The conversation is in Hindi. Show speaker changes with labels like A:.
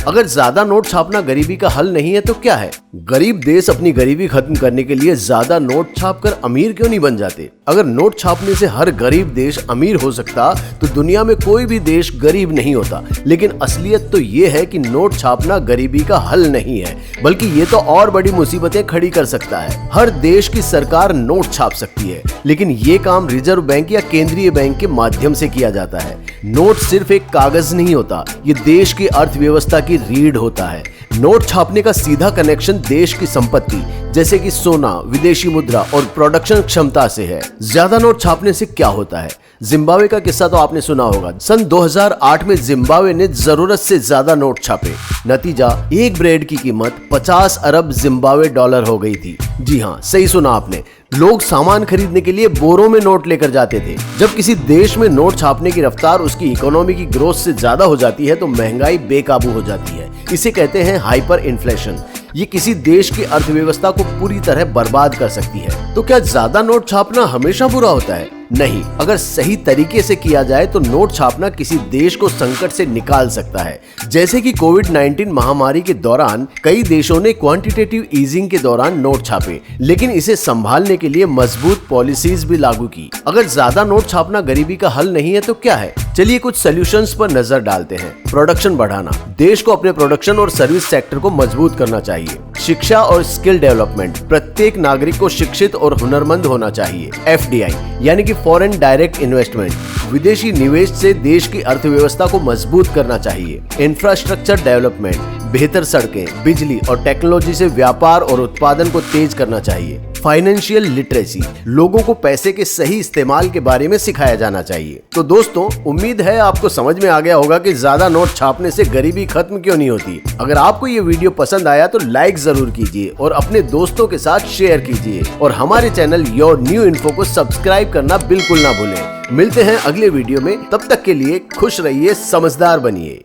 A: अगर ज्यादा नोट छापना गरीबी का हल नहीं है तो क्या है? गरीब देश अपनी गरीबी खत्म करने के लिए ज्यादा नोट छापकर अमीर क्यों नहीं बन जाते? अगर नोट छापने से हर गरीब देश अमीर हो सकता तो दुनिया में कोई भी देश गरीब नहीं होता। लेकिन असलियत तो ये है कि नोट छापना गरीबी का हल नहीं है, बल्कि ये तो और बड़ी मुसीबतें खड़ी कर सकता है। हर देश की सरकार नोट छाप सकती है, लेकिन ये काम रिजर्व बैंक या केंद्रीय बैंक के माध्यम से किया जाता है। नोट सिर्फ एक कागज नहीं होता, ये देश की अर्थव्यवस्था की रीढ़ होता है। नोट छापने का सीधा कनेक्शन देश की संपत्ति जैसे कि सोना, विदेशी मुद्रा और प्रोडक्शन क्षमता से है। ज्यादा नोट छापने से क्या होता है? जिम्बाब्वे का किस्सा तो आपने सुना होगा। सन 2008 में जिम्बाब्वे ने जरूरत से ज्यादा नोट छापे। नतीजा, एक ब्रेड की कीमत 50 अरब जिम्बाब्वे डॉलर हो गई थी। जी हाँ, सही सुना आपने। लोग सामान खरीदने के लिए बोरों में नोट लेकर जाते थे। जब किसी देश में नोट छापने की रफ्तार उसकी इकोनॉमी की ग्रोथ से ज्यादा हो जाती है तो महंगाई बेकाबू हो जाती है। इसे कहते हैं हाइपर इन्फ्लेशन। ये किसी देश की अर्थव्यवस्था को पूरी तरह बर्बाद कर सकती है। तो क्या ज्यादा नोट छापना हमेशा बुरा होता है? नहीं, अगर सही तरीके से किया जाए तो नोट छापना किसी देश को संकट से निकाल सकता है। जैसे कि कोविड-19 महामारी के दौरान कई देशों ने क्वांटिटेटिव ईजिंग के दौरान नोट छापे, लेकिन इसे संभालने के लिए मजबूत पॉलिसीज भी लागू की। अगर ज्यादा नोट छापना गरीबी का हल नहीं है तो क्या है? चलिए कुछ सॉल्यूशंस पर नजर डालते हैं। प्रोडक्शन बढ़ाना। देश को अपने प्रोडक्शन और सर्विस सेक्टर को मजबूत करना चाहिए। शिक्षा और स्किल डेवलपमेंट। प्रत्येक नागरिक को शिक्षित और हुनरमंद होना चाहिए। FDI यानी कि फॉरेन डायरेक्ट इन्वेस्टमेंट। विदेशी निवेश से देश की अर्थव्यवस्था को मजबूत करना चाहिए। Infrastructure development. बेहतर सड़कें, बिजली और टेक्नोलॉजी से व्यापार और उत्पादन को तेज करना चाहिए। Financial literacy. लोगों को पैसे के सही इस्तेमाल के बारे में सिखाया जाना चाहिए। तो दोस्तों, उम्मीद है आपको समझ में आ गया होगा कि ज्यादा नोट छापने से गरीबी खत्म क्यों नहीं होती। अगर आपको ये वीडियो पसंद आया तो लाइक जरूर कीजिए और अपने दोस्तों के साथ शेयर कीजिए और हमारे चैनल योर न्यू इन्फो को सब्सक्राइब करना बिल्कुल ना भूलें। मिलते हैं अगले वीडियो में, तब तक के लिए खुश रहिए, समझदार बनिए।